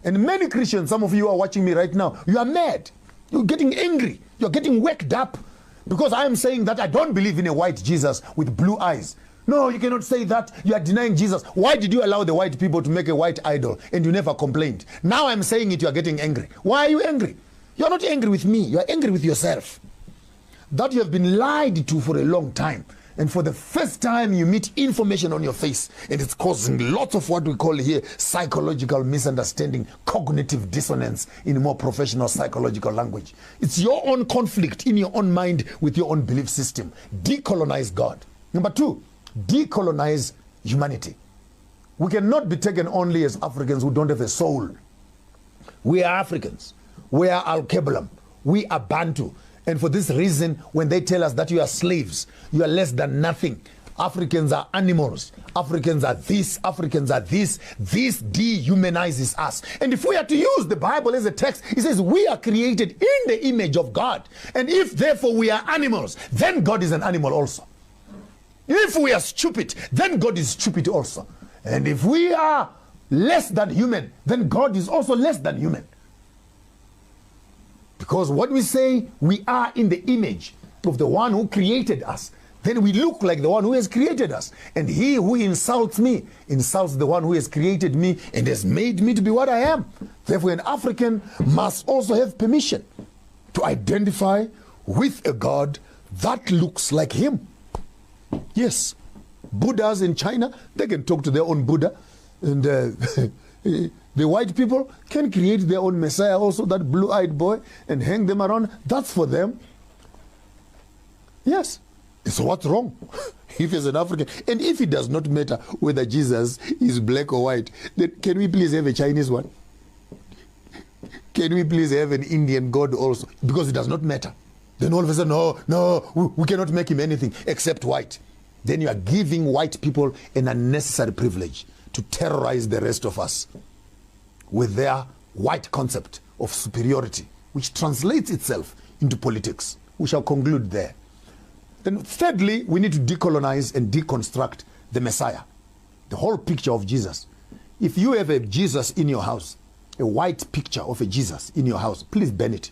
And many Christians, some of you are watching me right now, you are mad. You're getting angry. You're getting worked up because I am saying that I don't believe in a white Jesus with blue eyes. No, you cannot say that. You are denying Jesus. Why did you allow the white people to make a white idol and you never complained? Now I'm saying it, you are getting angry. Why are you angry? You're not angry with me. You are angry with yourself. That you have been lied to for a long time. And for the first time, you meet information on your face, and it's causing lots of what we call here psychological misunderstanding, cognitive dissonance in more professional psychological language. It's your own conflict in your own mind with your own belief system. Decolonize God. Number two, decolonize humanity. We cannot be taken only as Africans who don't have a soul. We are Africans. We are Al-Kebalam. We are Bantu. And for this reason, when they tell us that you are slaves, you are less than nothing. Africans are animals. Africans are this. Africans are this. This dehumanizes us. And if we are to use the Bible as a text, it says we are created in the image of God. And if therefore we are animals, then God is an animal also. If we are stupid, then God is stupid also. And if we are less than human, then God is also less than human. Because what we say, we are in the image of the one who created us. Then we look like the one who has created us. And he who insults me, insults the one who has created me and has made me to be what I am. Therefore, an African must also have permission to identify with a God that looks like him. Yes, Buddhas in China, they can talk to their own Buddha. And the white people can create their own Messiah also, that blue-eyed boy, and hang them around. That's for them. Yes. So what's wrong if he's an African? And if it does not matter whether Jesus is black or white, then can we please have a Chinese one? Can we please have an Indian God also? Because it does not matter. Then all of a sudden, no, we cannot make him anything except white. Then you are giving white people an unnecessary privilege to terrorize the rest of us with their white concept of superiority, which translates itself into politics. We shall conclude there. Then thirdly, we need to decolonize and deconstruct the Messiah, the whole picture of Jesus. If you have a Jesus in your house, a white picture of a Jesus in your house, please burn it.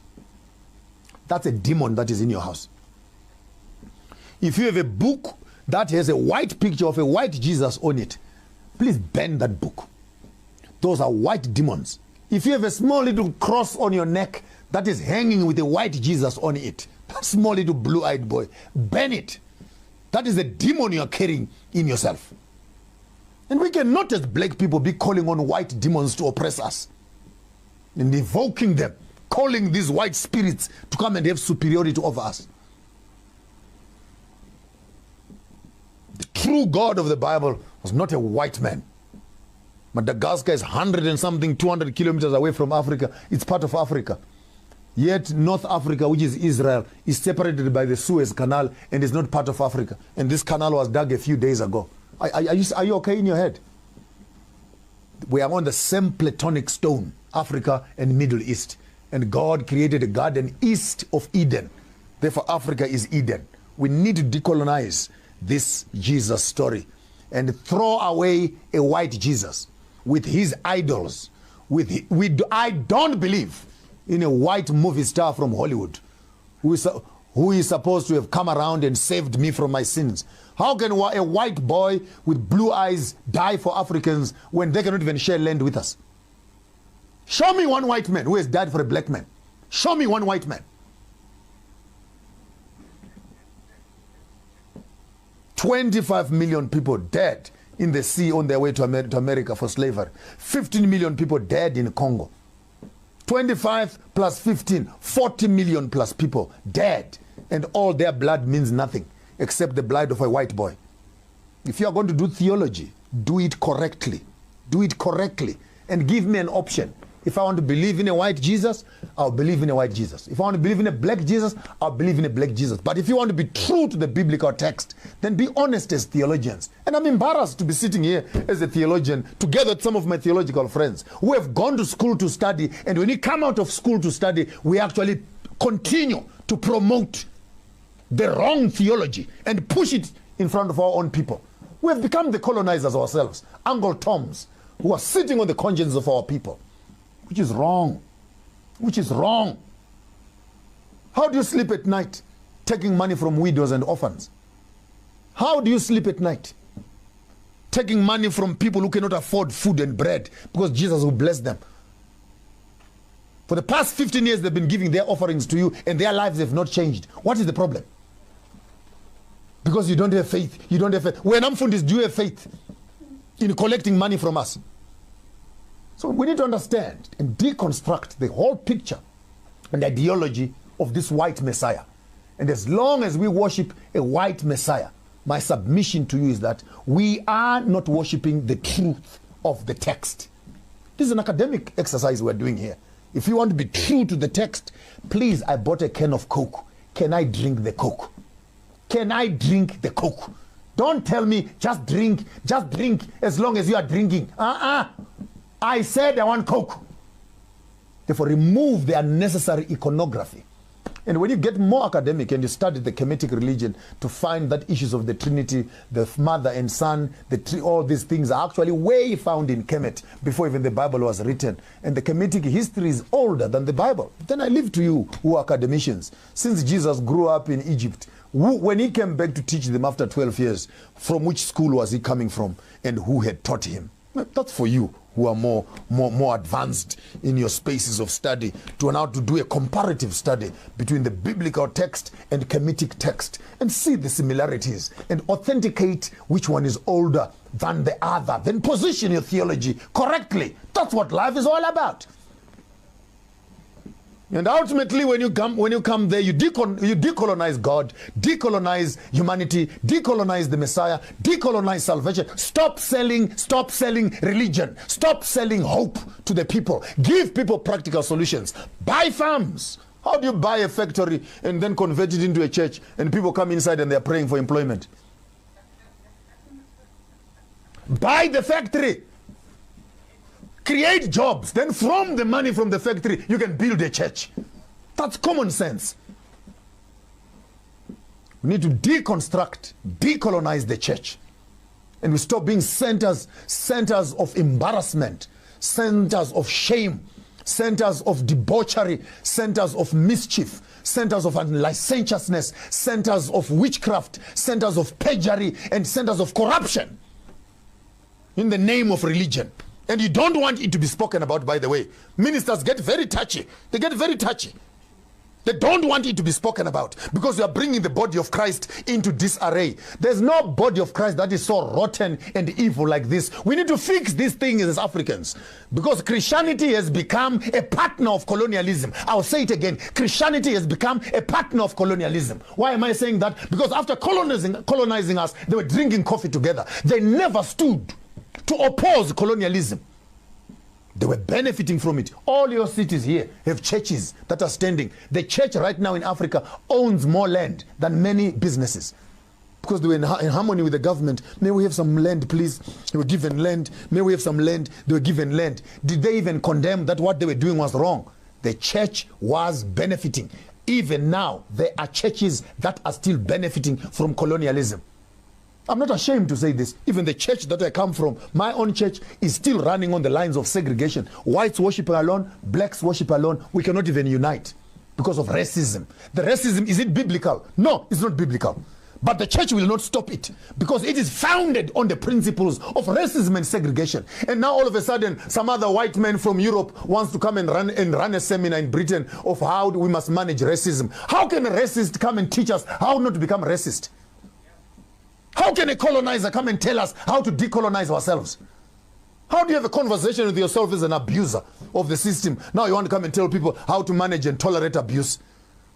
That's a demon that is in your house. If you have a book that has a white picture of a white Jesus on it, please burn that book. Those are white demons. If you have a small little cross on your neck that is hanging with a white Jesus on it, that small little blue-eyed boy, burn it. That is a demon you are carrying in yourself. And we cannot as black people be calling on white demons to oppress us and invoking them, calling these white spirits to come and have superiority over us. The true God of the Bible was not a white man. Madagascar is 100 and something, 200 kilometers away from Africa. It's part of Africa. Yet North Africa, which is Israel, is separated by the Suez Canal and is not part of Africa. And this canal was dug a few days ago. Are you okay in your head? We are on the same Platonic stone, Africa and Middle East. And God created a garden east of Eden. Therefore, Africa is Eden. We need to decolonize this Jesus story and throw away a white Jesus with his idols. I don't believe in a white movie star from Hollywood who is supposed to have come around and saved me from my sins. How can a white boy with blue eyes die for Africans when they cannot even share land with us? Show me one white man who has died for a black man. Show me one white man. 25 million people dead in the sea on their way to America for slavery. 15 million people dead in Congo. 25 plus 15, 40 million plus people dead. And all their blood means nothing except the blood of a white boy. If you are going to do theology, do it correctly. Do it correctly. And give me an option. If I want to believe in a white Jesus, I'll believe in a white Jesus. If I want to believe in a black Jesus, I'll believe in a black Jesus. But if you want to be true to the biblical text, then be honest as theologians. And I'm embarrassed to be sitting here as a theologian together with some of my theological friends who have gone to school to study. And when you come out of school to study, we actually continue to promote the wrong theology and push it in front of our own people. We have become the colonizers ourselves, Uncle Toms, who are sitting on the conscience of our people. which is wrong. Which is wrong. How do you sleep at night? Taking money from widows and orphans. How do you sleep at night? Taking money from people who cannot afford food and bread because Jesus will bless them. For the past 15 years, they've been giving their offerings to you and their lives have not changed. What is the problem? Because you don't have faith. You don't have faith. When Amfundis, do you have faith in collecting money from us? So we need to understand and deconstruct the whole picture and ideology of this white Messiah. And as long as we worship a white Messiah, my submission to you is that we are not worshiping the truth of the text. This is an academic exercise we're doing here. If you want to be true to the text, please, I bought a can of Coke. Can I drink the Coke? Can I drink the Coke? Don't tell me just drink as long as you are drinking. I said I want Coke. Therefore, remove the unnecessary iconography. And when you get more academic and you study the Kemetic religion to find that issues of the Trinity, the Mother and Son, all these things are actually way found in Kemet before even the Bible was written. And the Kemetic history is older than the Bible. Then I leave to you who are academicians. Since Jesus grew up in Egypt, when he came back to teach them after 12 years, from which school was he coming from and who had taught him? That's for you who are more advanced in your spaces of study to now to do a comparative study between the biblical text and Kemetic text and see the similarities and authenticate which one is older than the other. Then position your theology correctly. That's what life is all about. And ultimately, when you come there, you decolonize God, decolonize humanity, decolonize the Messiah, decolonize salvation. Stop selling religion. Stop selling hope to the people. Give people practical solutions. Buy farms. How do you buy a factory and then convert it into a church and people come inside and they're praying for employment? Buy the factory. Create jobs. Then from the money from the factory, you can build a church. That's common sense. We need to deconstruct, decolonize the church. And we stop being centers of embarrassment, centers of shame, centers of debauchery, centers of mischief, centers of licentiousness, centers of witchcraft, centers of perjury, and centers of corruption in the name of religion. And you don't want it to be spoken about, by the way. Ministers get very touchy. They get very touchy. They don't want it to be spoken about because you are bringing the body of Christ into disarray. There's no body of Christ that is so rotten and evil like this. We need to fix these things as Africans because Christianity has become a partner of colonialism. I'll say it again. Christianity has become a partner of colonialism. Why am I saying that? Because after colonizing us, they were drinking coffee together. They never stood to oppose colonialism. They were benefiting from it. All your cities here have churches that are standing. The church right now in Africa owns more land than many businesses because they were in harmony with the government. May we have some land, please? They were given land. May we have some land? They were given land. Did they even condemn that what they were doing was wrong? The church was benefiting. Even now, there are churches that are still benefiting from colonialism. I'm not ashamed to say this. Even the church that I come from, my own church, is still running on the lines of segregation. Whites worship alone, blacks worship alone. We cannot even unite because of racism. The racism, is it biblical? No, it's not biblical. But the church will not stop it because it is founded on the principles of racism and segregation. And now all of a sudden, some other white man from Europe wants to come and run a seminar in Britain of how we must manage racism. How can a racist come and teach us how not to become racist? How can a colonizer come and tell us how to decolonize ourselves? How do you have a conversation with yourself as an abuser of the system? Now you want to come and tell people how to manage and tolerate abuse.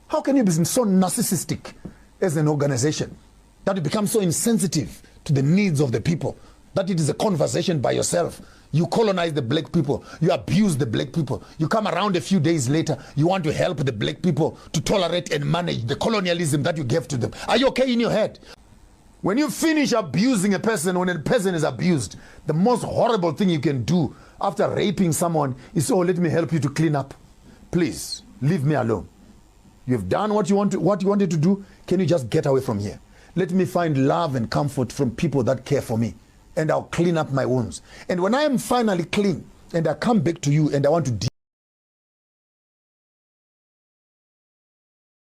How can you be so narcissistic as an organization that you become so insensitive to the needs of the people that it is a conversation by yourself? You colonize the black people. You abuse the black people. You come around a few days later. You want to help the black people to tolerate and manage the colonialism that you gave to them. Are you okay in your head? When you finish abusing a person, when a person is abused, the most horrible thing you can do after raping someone is, oh, let me help you to clean up. Please, leave me alone. You have done what you wanted to do. Can you just get away from here? Let me find love and comfort from people that care for me, and I'll clean up my wounds. And when I am finally clean, and I come back to you and I want to